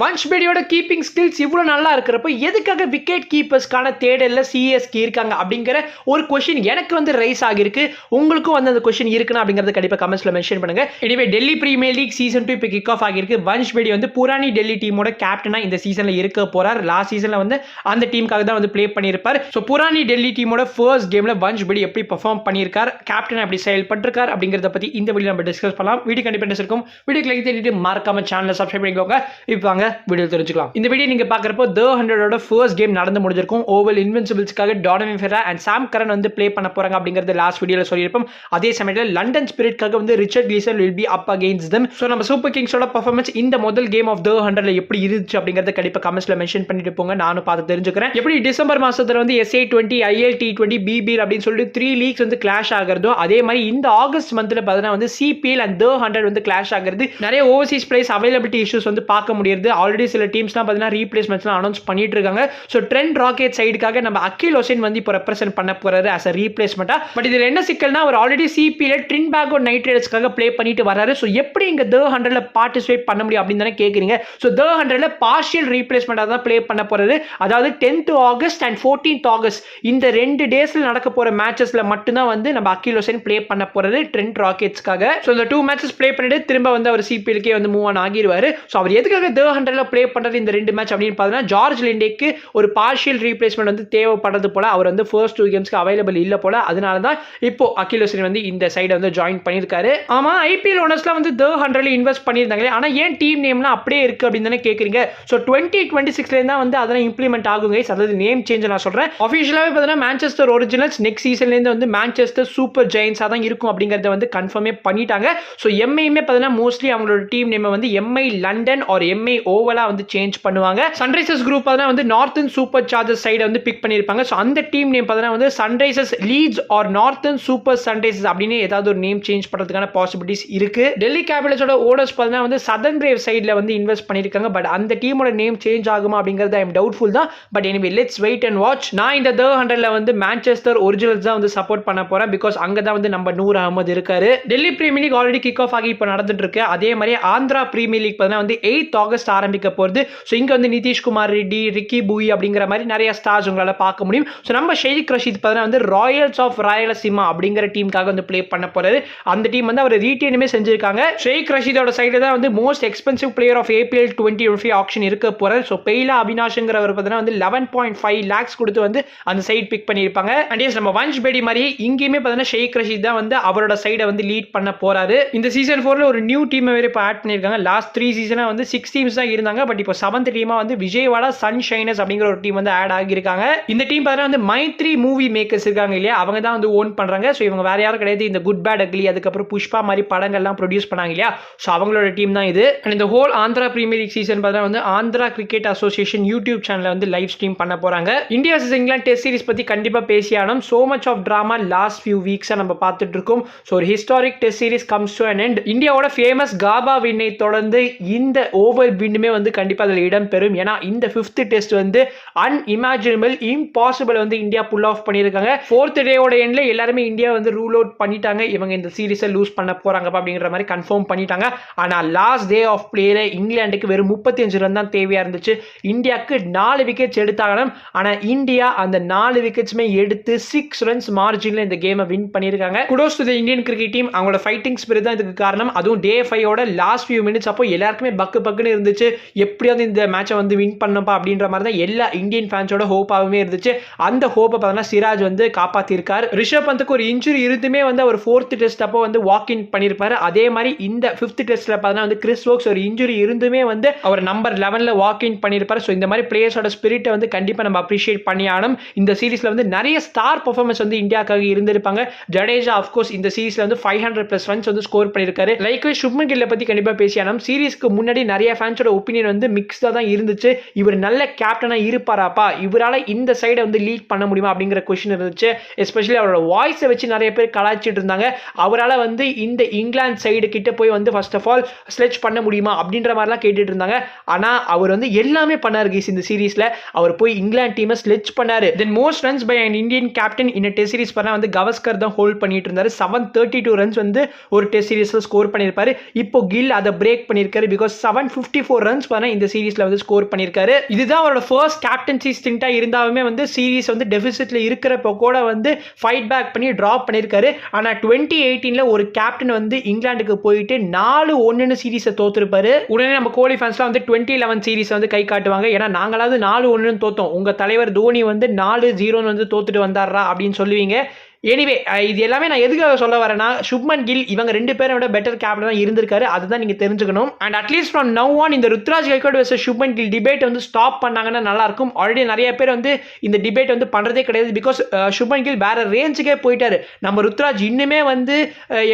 Vansh பேடியோட keeping skills இவ்வளோ நல்லா இருக்கிறப்போ எதுக்காக விக்கெட் கீப்பர்ஸ்க்கான தேடலில் சிஎஸ்கே இருக்காங்க அப்படிங்கிற ஒரு கொஷின் எனக்கு வந்து ரைஸ் ஆகிருக்கு. உங்களுக்கும் வந்து அந்த கொஷின் இருக்குன்னா அப்படிங்கிறத கண்டிப்பாக கமெண்ட்ஸில் மென்ஷன் பண்ணுங்க. எனவே டெல்லி பிரீமியர் லீக் சீசன் 2 இப்போ கிக் ஆஃப் ஆகிருக்கு. வன்ஷ் பேடி வந்து புராணி டெல்லி டீமோட கேப்டனா இந்த சீசனில் இருக்க போறார். லாஸ்ட் சீசனில் வந்து அந்த டீமுக்காக தான் வந்து ப்ளே பண்ணியிருப்பார். ஸோ புராணி டெல்லி டீமோட ஃபர்ஸ்ட் கேமில் வன்ஷ் பேடி எப்படி பெர்ஃபார்ம் பண்ணியிருக்கார், கேப்டன் எப்படி செயல்பட்டிருக்கார் அப்படிங்கிறத பற்றி இந்த வீடியோ நம்ம டிஸ்கஸ் பண்ணலாம். வீடியோ கண்டிப்பாக இருக்கும். வீடியோ லைக் தேடிட்டு மறக்காம சேனலை சப்ஸ்கிரைப் பண்ணிக்கோங்க. இப்போ வாங்க வீடியோ தெரிஞ்சுக்கலாம். இந்த வீடியோ நீங்க பார்க்கறப்போ The 100ஓட ஃபர்ஸ்ட் கேம் நடந்து முடிஞ்சிருக்கும். ஓவல் இன்வின்சிபிள்ஸ்க்காக டானோவன் ஃபெரா அண்ட் சாம் கரன் வந்து ப்ளே பண்ண போறாங்க அப்படிங்கறது லாஸ்ட் வீடியோல சொல்லியிருப்போம். அதே சமயத்தில் லண்டன் ஸ்பிரிட்காக வந்து Richard Gleeson will be up against them. ஸோ நம்ம சூப்பர் கிங்ஸோட பெர்ஃபார்மன்ஸ் இந்த முதல் கேம் ஆஃப் The 100ல எப்படி இருந்துச்சு அப்படிங்கறத கண்டிப்பா கமெண்ட்ஸ்ல மென்ஷன் பண்ணிட்டு போங்க. நானும் பார்த்து தெரிஞ்சுக்கிறேன். எப்படி டிசம்பர் மாசத்துல வந்து SA20 ILT20 BBL அப்படின்னு சொல்லிட்டு 3 லீக்ஸ் வந்து கிளாஷ் ஆகிறதோ அதே மாதிரி இந்த ஆகஸ்ட் மந்த்ல பார்த்தீங்கன்னா வந்து CPL அண்ட் The 100 வந்து கிளாஷ் ஆகிறது. நிறைய ஓவர்சீஸ் பிளேஸ் அவைலபிலிட்டி இஷ்யூஸ் வந்து பார்க்க முடியுது. ஆல்ரெடி சில டீம்ஸ்லாம் பார்த்தீங்கன்னா ரீப்ளேஸ்மெண்ட்ஸ்லாம் அனௌன்ஸ் பண்ணிட்டு இருக்காங்க. ஸோ ட்ரெண்ட் ராக்கெட் சைடுக்காக நம்ம அகில் ஹுசைன் வந்து இப்போ ரெப்ரசென்ட் பண்ண போறாரு as a ரீப்ளேஸ்மெண்டா. பட் இதில் என்ன சிக்கல்னா அவர் ஆல்ரெடி சிபிஎல் ட்ரின்பாகோ நைட் ரைடர்ஸ்க்காக ப்ளே பண்ணிட்டு வராரு. ஸோ எப்படி இங்கே The 100ல பார்ட்டிசிபேட் பண்ண முடியும் அப்படின்னு தானே கேட்குறீங்க. ஸோ The 100ல பார்ஷியல் ரீப்ளேஸ்மெண்ட்டாக தான் ப்ளே பண்ண போறாரு. அதாவது 10th August and 14th August இந்த 2 டேஸ்ல நடக்க போற மேட்சஸ்ல மட்டும்தான் வந்து நம்ம அகில் ஹுசைன் ப்ளே பண்ண போறாரு ட்ரெண்ட் ராக்கெட்ஸ்க்காக. ஸோ இந்த 2 மேட்சஸ் ப்ளே பண்ணிட்டு திரும்ப வந்து அவர் சிபிஎல்கே வந்து மூவ் ஆன் ஆகிடுவாரு. ஸோ அவர் எதுக்காக The 100ல ப்ளே பண்றது இந்த 2 மேட்ச் அப்படின்னு பார்த்தீங்கன்னா ஜார்ஜ் லிண்டேக்கு ஒரு பார்ஷியல் ரீப்ளேஸ்மெண்ட் வந்து தேவைப்படுறது போல. அவர் வந்து ஃபர்ஸ்ட் 2 கேம்ஸ்க்கு அவைலபிள் இல்ல போல. அதனால தான் இப்போ அகில் ஹுசைன் வந்து இந்த சைடை வந்து ஜாயின் பண்ணியிருக்காரு. ஆமா, ஐபிஎல் ஓனர்ஸ்லாம் வந்து The 100ல இன்வெஸ்ட் பண்ணியிருந்தாங்களே, ஆனா ஏன் டீம் நேம்லாம் அப்படியே இருக்கு அப்படின்னு தானே கேட்குறீங்க. ஸோ 2026ல தான் வந்து அதெல்லாம் இம்ப்ளிமெண்ட் ஆகுங்க. அதாவது நேம் சேஞ்ச் நான் சொல்றேன். அஃபிஷியலாகவே பார்த்தீங்கன்னா மான்செஸ்டர் ஒரிஜினல்ஸ் நெக்ஸ்ட் சீசன்லேருந்து வந்து மான்செஸ்டர் சூப்பர் ஜெயின்ஸாக தான் இருக்கும் அப்படிங்கிறத வந்து கன்ஃபார்மே பண்ணிட்டாங்க. ஸோ எம்ஐயுமே பார்த்தீங்கன்னா மோஸ்ட்லி அவங்களோட டீம் நேமை வந்து எம்ஐ லண்டன் ஆர் எம்ஐ ஓவலா வந்து சேஞ்ச் பண்ணுவாங்க. சன்ரைசர்ஸ் குரூப் வந்து நார்த்தன் சூப்பர் சார்ஜர்ஸ் சைடை வந்து பிக் பண்ணியிருப்பாங்க. ஸோ அந்த டீம் நேம் பார்த்தீங்கன்னா வந்து Sunrisers Leeds or Northern Super Sunrisers அப்படின்னு ஏதாவது ஒரு நேம் சேஞ்ச் பண்ணுறதுக்கான பாசிபிலிட்டிஸ் இருக்கு. டெல்லி கேபிட்டல்ஸோட ஓனர்ஸ் பார்த்தீங்கன்னா வந்து சதர்ன் பிரேவ் சைடில் வந்து இன்வெஸ்ட் பண்ணியிருக்காங்க. பட் அந்த டீமோட நேம் சேஞ்ச் ஆகுமா அப்படிங்கிறது ஐம் டவுட்ஃபுல் தான். But anyway let's wait and watch. நான் இந்த The 100ல வந்து மான்செஸ்டர் ஒரிஜினல்ஸ் தான் வந்து சப்போர்ட் பண்ண போறேன். பிகாஸ் அங்கே தான் வந்து நம்ம நூர் அகமது இருக்காரு. Delhi premier league already kick off ஆகி இப்போ நடந்துட்டு இருக்கு. அதே மாதிரி ஆந்திரா பிரீமியர் லீக் பார்த்தீங்கன்னா வந்து 8th ஆகஸ்ட் ஆரம்பிக்க போகுது. ஸோ இங்கே வந்து நிதிஷ்குமார் ரெட்டி, ரிக்கி பூய் அப்படிங்கிற மாதிரி நிறைய ஸ்டார்ஸ் உங்களால் பார்க்க முடியும். ஸோ நம்ம ஷேக் ரஷீத் பார்த்தீங்கன்னா வந்து ராயல்ஸ் ஆஃப் ராயலசீமா அப்படிங்கிற டீமுக்காக வந்து ப்ளே பண்ண போறாரு. அந்த டீம் வந்து அவர் ரீட்டெயினுமே செஞ்சிருக்காங்க. ஷேக் ரஷீதோட சைடில் தான் வந்து most expensive player of APL 2025 auction இருக்க போறாரு. ஸோ பெய்லா அவினாஷ்ங்கிறவர் பார்த்தீங்கன்னா வந்து 11.5 lakhs கொடுத்து வந்து அந்த சைட் பிக் பண்ணியிருப்பாங்க. அண்ட் எஸ் நம்ம வன்ஷ் பேடி மாதிரி இங்கேயுமே பார்த்தீங்கன்னா ஷேக் ரஷீத் தான் வந்து அவரோட சைடை வந்து லீட் பண்ண போறாரு. இந்த சீசன் 4ல ஒரு நியூ டீமை வேறு இப்போ ஆட் பண்ணியிருக்காங்க. லாஸ்ட் 3 சீசனாக வந்து 6 டீம்ஸ் தான் இருந்தாங்க. பட் இப்போ 7th டீமா வந்து விஜயவாடா சன்ஷைனர்ஸ் அப்படிங்கிற ஒரு டீம் வந்து ஆட் ஆகியிருக்காங்க. இந்த டீம் பார்த்தீங்கன்னா வந்து மைத்ரி மூவி மேக்கர்ஸ் இருக்காங்க இல்லையா, அவங்க தான் வந்து ஓன் பண்றாங்க. ஸோ இவங்க வேற யாரும் கிடையாது. இந்த குட் பேட் அக்லி அதுக்கப்புறம் புஷ்பா மாதிரி படங்கள்லாம் ப்ரொடியூஸ் பண்ணாங்க இல்லையா, ஸோ அவங்களோட டீம் தான் இது. அண்ட் இந்த whole Andhra premier league season பார்த்தீங்கன்னா வந்து ஆந்திரா கிரிக்கெட் அசோசியேஷன் யூடியூப் சேனலை வந்து லைவ் ஸ்ட்ரீம் பண்ண போறாங்க. India vs England test series பத்தி கண்டிப்பா பேசியானோம். So much of drama last few வீக்ஸா நம்ம பார்த்துட்டு இருக்கோம். ஸோ ஒரு historic test series comes to an end. இந்தியாவோட ஃபேமஸ் காபா வின்னை தொடர்ந்து இந்த ஓவர் வின்னுமே வந்து கண்டிப்பா அதில் இடம் பெறும். ஏன்னா இந்த 5th டெஸ்ட் வந்து அன்இமேஜினபிள், இம்பாசிபிள் வந்து இந்தியா புல் ஆஃப் பண்ணியிருக்காங்க. 4th டேவோட எண்ட்ல எல்லாருமே இந்தியா வந்து ரூல் அவுட் பண்ணிட்டாங்க. இவங்க இந்த சீரிஸை லூஸ் பண்ண போறாங்க அப்படிங்கிற மாதிரி கன்ஃபார்ம் பண்ணிட்டாங்க. ஆனா லாஸ்ட் டே ஆஃப் பிளேல இங்கிலாந்துக்கு வெறும் 35 ரன் தான் தேவையா இருந்துச்சு. இந்தியாவுக்கு 4 விக்கெட்ஸ் எடுத்தாகணும். ஆனா இந்தியா அந்த 4 விக்கெட்ஸுமே எடுத்து 6 runs மார்ஜின்ல இந்த கேமை வின் பண்ணியிருக்காங்க. Kudos to the Indian cricket team. அவங்களோட ஃபைட்டிங் ஸ்பிரிட் தான் இதுக்கு காரணம். அதுவும் டே 5ஓட லாஸ்ட் ஃபியூ மினிட்ஸ் அப்போ எல்லாருக்குமே பக்குன்னு இருந்துச்சு. எப்படியாவது இந்த மேட்சை வந்து வின் பண்ணப்பா அப்படின்ற மாதிரி தான் எல்லா இந்தியன் ஃபேன்ஸோட ஹோப்பாகவே இருந்துச்சு. அந்த ஹோப்பை பார்த்தீங்கன்னா சிராஜ் வந்து காப்பாத்திருக்காரு. ரிஷப் பந்துக்கு ஒரு இன்ஜுரி இருந்துமே வந்து அவர் 4th டெஸ்ட் அப்போ வந்து வாக் இன் பண்ணியிருப்பாரு. அதே மாதிரி இந்த 5th டெஸ்ட்ல பார்த்தீங்கன்னா வந்து கிறிஸ் வோக்ஸ் ஒரு இன்ஜுரி இருந்துமே வந்து அவர் நம்பர் 11ல வாக் இன் பண்ணியிருப்பாரு. ஸோ இந்த மாதிரி பிளேயர்ஸோட ஸ்பிரிட்டை வந்து கண்டிப்பாக நம்ம அப்ரிஷியேட் பண்ணி ஆகணும். இந்த சீரிஸ்ல வந்து நிறைய ஸ்டார் பெர்ஃபார்மன்ஸ் வந்து இந்தியாவுக்காக இருந்திருப்பாங்க. ஜடேஜா ஆஃப்கோர்ஸ் இந்த சீரிஸ்ல வந்து 500+ ரன்ஸ் வந்து ஸ்கோர் பண்ணியிருக்காரு. லைக் சுப்மன் கில்லை பத்தி கண்டிப்பாக பேசியானோம். சீரிஸ்க்கு முன்னாடி நிறைய ஃபேன்ஸோட ஒப்பீனியன் வந்து மிக்ஸ்டாக தான் இருந்துச்சு. இவர் நல்ல கேப்டனா இருப்பாராப்பா, இவரால் இந்த சைடை வந்து லீட் பண்ண முடியுமா அப்படிங்கிற கொஸ்டின் இருந்துச்சு. எஸ்பெஷலி அவரோட வாய்ஸை வச்சு நிறைய பேர் கலாய்ச்சிட்டு இருந்தாங்க. அவரால் வந்து இந்த இங்கிலாந்து சைடு கிட்ட போய் வந்து ஃபர்ஸ்ட் ஆஃப் ஆல் ஸ்லெட்ச் பண்ண முடியுமா அப்படின்ற மாதிரிலாம் கேட்டுட்டு இருந்தாங்க. ஆனால் அவர் வந்து எல்லாமே பண்ணார் கீஸ். இந்த சீரீஸ்ல அவர் போய் இங்கிலாந்து டீமை ஸ்லெட்ச் பண்ணாரு. Then most runs by an Indian captain in test series பண்ணா வந்து கவஸ்கர் தான் ஹோல்ட் பண்ணிட்டு இருந்தாரு. 732 ரன்ஸ் வந்து ஒரு டெஸ்ட் சீரிஸ்ல ஸ்கோர் பண்ணியிருப்பாரு. இப்போ கில் அதை பிரேக் பண்ணியிருக்காரு. பிகாஸ் 754 ரன்ஸ் பண்ண இந்த சீரீஸ்ல வந்து ஸ்கோர் பண்ணியிருக்காரு. இதுதான் அவரோட ஃபர்ஸ்ட் கேப்டன்சி ஸ்டிண்டா இருந்தாலுமே வந்து சீரீஸ் வந்து டெபிசிட்ல இருக்கிறப்ப கூட வந்து ஃபைட் பேக் பண்ணி டிராப் பண்ணியிருக்காரு. ஆனால் 2018 ஒரு கேப்டன் வந்து இங்கிலாந்துக்கு போயிட்டு 4-1 சீரீஸை தோத்துருப்பாரு. உடனே நம்ம கோலி ஃபேன்ஸ்லாம் வந்து 2011 சீரீஸ் வந்து கை காட்டுவாங்க. ஏன்னா நாங்களாவது 4-1 தோத்தோம், உங்க தலைவர் தோனி வந்து 4-0 வந்து தோத்துட்டு வந்தாரா அப்படின்னு சொல்லுவீங்க. எனிவே இது எல்லாமே நான் எதுக்காக சொல்ல வரேன்னா, சுப்மன் கில் இவங்க 2 பேரும் விட பெட்டர் கேப்டன் தான் இருந்திருக்காரு. அதுதான் நீங்க தெரிஞ்சுக்கணும். And at least from now on இந்த ருத்ராஜ் கைக்வாட் வெர்சஸ் சுப்மன் கில் டிபேட் வந்து ஸ்டாப் பண்ணாங்கன்னா நல்லா இருக்கும். ஆல்ரெடி நிறைய பேர் வந்து இந்த டிபேட் வந்து பண்றதே கிடையாது. பிகாஸ் சுப்மன் கில் வேற ரேஞ்சுக்கே போயிட்டாரு. நம்ம ருத்ராஜ் இன்னுமே வந்து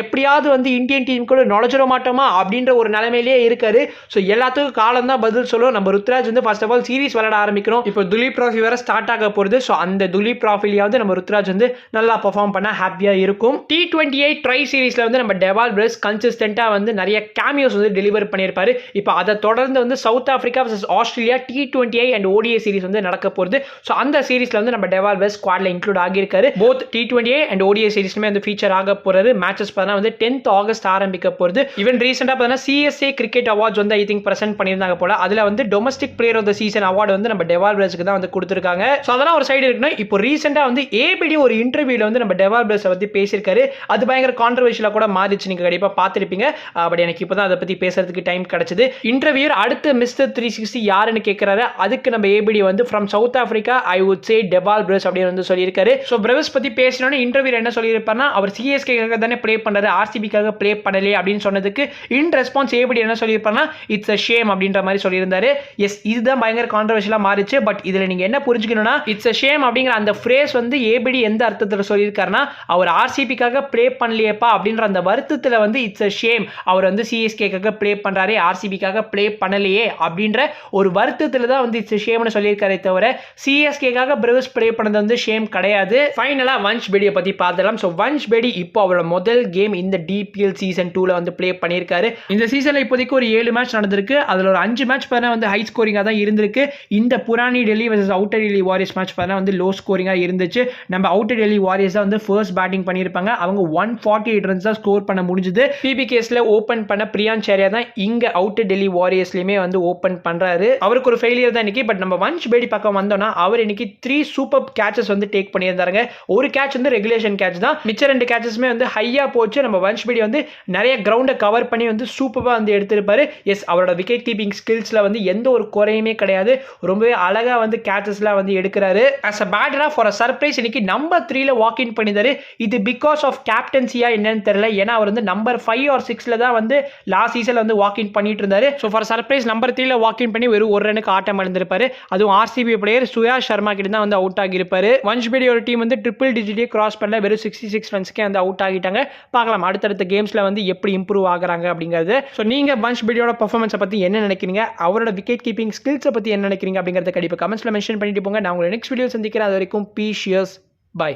எப்படியாவது வந்து இந்தியன் டீம் கூட நுழைச்சிட மாட்டோமா அப்படின்ற ஒரு நிலைமையிலேயே இருக்காரு. ஸோ எல்லாத்துக்கும் காலம் தான் பதில் சொல்லும். நம்ம ருத்ராஜ் வந்து ஃபர்ஸ்ட் ஆஃப் ஆல் சீரீஸ் விளையாட ஆரம்பிக்கணும். இப்போ துலீப் ட்ராஃபி வேற ஸ்டார்ட் ஆக போகுது. ஸோ அந்த துலீப் ட்ராஃபிலையாவது நம்ம ருத்ராஜ் வந்து நல்லா பர்ஃபார்ம் பண்ண ஹாப்பியா இருக்கும். T28 ட்ரை சீரிஸ்ல வந்து நம்ம டெவால் பிரஸ் கன்சிஸ்டன்ட்டா வந்து நிறைய கேமியோஸ் வந்து டெலிவர் பண்ணியிருப்பாரு. இப்போ அதை தொடர்ந்து வந்து south Africa vs Australia T20I and ODI series வந்து நடக்க போகுது. ஸோ அந்த சீரிஸ்ல வந்து நம்ம டெவால் பிரஸ் ஸ்குவாட்ல இன்க்ளூட் ஆகியிருக்காரு. போத் T20I அண்ட் ODI சீரிஸ்லுமே வந்து ஃபீச்சர் ஆக போறாரு. மேட்சஸ் பார்த்தா வந்து 10th ஆகஸ்ட் ஆரம்பிக்க போகுது. ஈவன் ரீசெண்டா பார்த்தா CSA கிரிக்கெட் அவார்ட்ஸ் வந்து ஐ திங்க் பிரசன்ட் பண்ணியிருந்தாங்க போல. அதுல வந்து domestic player of the season award வந்து நம்ம டெவால் பிரஸ்க்கு தான் வந்து கொடுத்துருக்காங்க. ஸோ அதெல்லாம் ஒரு சைடு இருக்குன்னா, இப்போ ரீசெண்டா வந்து ABD ஒரு இன்டர்வியூல வந்து நம்ம டெவால் பிரஸ் பத்தி பேசியிருக்காரு. அது பயங்கர கான்ட்ரோவர்ஷியலா கூட மாறிச்சு. நீங்க கண்டிப்பா பார்த்திருப்பீங்க. பட் எனக்கு இப்பதான் அதை பத்தி பேசுறதுக்கு டைம் கிடைச்சது. இன்டர்வியூர் அடுத்து மிஸ்டர் 360 யாருன்னு கேட்கிறாரு. அதுக்கு நம்ம ABD வந்து from south Africa I would say Dewald press அப்படின்னு வந்து சொல்லியிருக்காரு. ஸோ பிரஸ் பத்தி பேசினோன்னு இன்டர்வியூர் என்ன சொல்லியிருப்பாருன்னா, அவர் CSK தானே ப்ளே பண்றாரு, RCBக்காக ப்ளே பண்ணலையே அப்படின்னு சொன்னதுக்கு இன் ரெஸ்பான்ஸ் ABD என்ன சொல்லியிருப்பாருன்னா, இட்ஸ் அ ஷேம் அப்படின்ற மாதிரி சொல்லியிருந்தாரு. எஸ், இதுதான் பயங்கர கான்ட்ரோவர்ஷியலா மாறிச்சு. பட் இதுல நீங்க என்ன புரிஞ்சுக்கணும்னா, இட்ஸ் அ ஷேம் அப்படிங்கிற அந்த ஃப்ரேஸ் வந்து ABD எந்த அர்த்தத்தில் சொல்லியிருக்காருன்னா, அவர் RCBக்காக ப்ளே பண்ணலையேப்பா அப்படின்ற அந்த வருத்தத்தில் வந்து இட்ஸ் அ ஷேம், அவர் வந்து CSKக்காக ப்ளே பண்றாரு, RCBக்காக ப்ளே பண்ணலையே அப்படின்ற ஒரு வருத்தத்தில் தான் வந்து இட்ஸ் அ ஷேம்னு சொல்லியிருக்காரே தவிர CSKக்காக பிரஸ் ப்ளே பண்ணது வந்து ஷேம் கிடையாது. ஃபைனலா வன்ஷ் பேடியை பத்தி பார்த்துலாம். ஸோ வன்ஷ் பேடி இப்போ அவரோட முதல் கேம் இந்த DPL சீசன் 2ல வந்து ப்ளே பண்ணியிருக்காரு. இந்த சீசன்ல இப்போதைக்கு ஒரு 7 மேட்ச் நடந்திருக்கு. அதுல ஒரு 5 மேட்ச் பார்த்தா வந்து ஹை ஸ்கோரிங்கா தான் இருந்திருக்கு. இந்த Purani Delhi vs outer Delhi warriors match பார்த்தா வந்து லோ ஸ்கோரிங்கா இருந்துச்சு. நம்ம அவுட்டர் டெல்லி வாரியர்ஸ் தான் வந்து ஃபர்ஸ்ட் பேட்டிங் பண்ணியிருப்பாங்க. அவங்க 148 ரன்ஸ் தான் ஸ்கோர் பண்ண முடிஞ்சது. PBKஸ்ல ஓபன் பண்ண பிரியான் சேரியா தான் இங்க அவுட்டர் டெல்லி வாரியர்ஸ்லயுமே வந்து ஓபன் பண்றாரு. அவருக்கு ஒரு ஃபெயிலியர் தான் இன்னைக்கு. பட் நம்ம வன்ஷ் பேடி பக்கம் வந்தோம்னா, அவர் இன்னைக்கு 3 சூப்பர் கேட்சஸ் வந்து டேக் பண்ணியிருந்தாருங்க. ஒரு கேட்ச் வந்து ரெகுலேஷன் கேட்ச் தான். மிச்ச 2 கேட்சஸ்மே வந்து ஹையா போச்சு. நம்ம வன்ஷ் பேடி வந்து நிறைய கிரவுண்டை கவர் பண்ணி வந்து சூப்பரா வந்து எடுத்திருப்பாரு. எஸ், அவரோட விக்கெட் கீப்பிங் ஸ்கில்ஸ்ல வந்து எந்த ஒரு குறையுமே கிடையாது. ரொம்பவே அழகா வந்து கேட்சஸ்லாம் வந்து எடுக்கிறாரு. அஸ் அ பேட்டரா ஃபார் அ சர்ப்ரைஸ் இன்னைக்கு நம்பர் 3ல வாக் இன் பண்ணிதாரு. இது பிகாஸ் ஆஃப் கேப்டன்சியா என்னன்னு தெரியல. ஏன்னா அவர் வந்து நம்பர் 5 or 6ல தான் வந்து லாஸ்ட் சீசன்ல வந்து வாக் இன் பண்ணிட்டு இருந்தாரு. ஸோ ஃபார் சர்ப்ரைஸ் நம்பர் 3ல வாக் இன் பண்ணி வெறும் ஒரு ரனுக்கு ஆட்டம் இழந்திருப்பாரு. அதுவும் RCB பிளேயர் சுயாஷ் சர்மா கிட்ட தான் வந்து அவுட் ஆகியிருப்பாரு. வன்ஷ் பேடியோட டீம் வந்து ட்ரிபிள் டிஜிட்டே கிராஸ் பண்ணல, வெறும் 66 ரன்ஸ்க்கே வந்து அவுட் ஆகிட்டாங்க. பார்க்கலாம் அடுத்தடுத்த கேம்ஸ்ல வந்து எப்படி இம்ப்ரூவ் ஆகுறாங்க அப்படிங்கிறது. ஸோ நீங்க வன்ஷ் பேடியோட பர்ஃபார்மன்ஸை பத்தி என்ன நினைக்கிறீங்க, அவரோட விக்கெட் கீப்பிங் ஸ்கில்ஸை பத்தி என்ன நினைக்கிறீங்க அப்படிங்கறத கண்டிப்பா கமெண்ட்ஸ்ல மென்ஷன் பண்ணிட்டு போங்க. நான் உங்களை நெக்ஸ்ட் வீடியோ சந்திக்கிறேன். அது வரைக்கும் பீஸ், பை.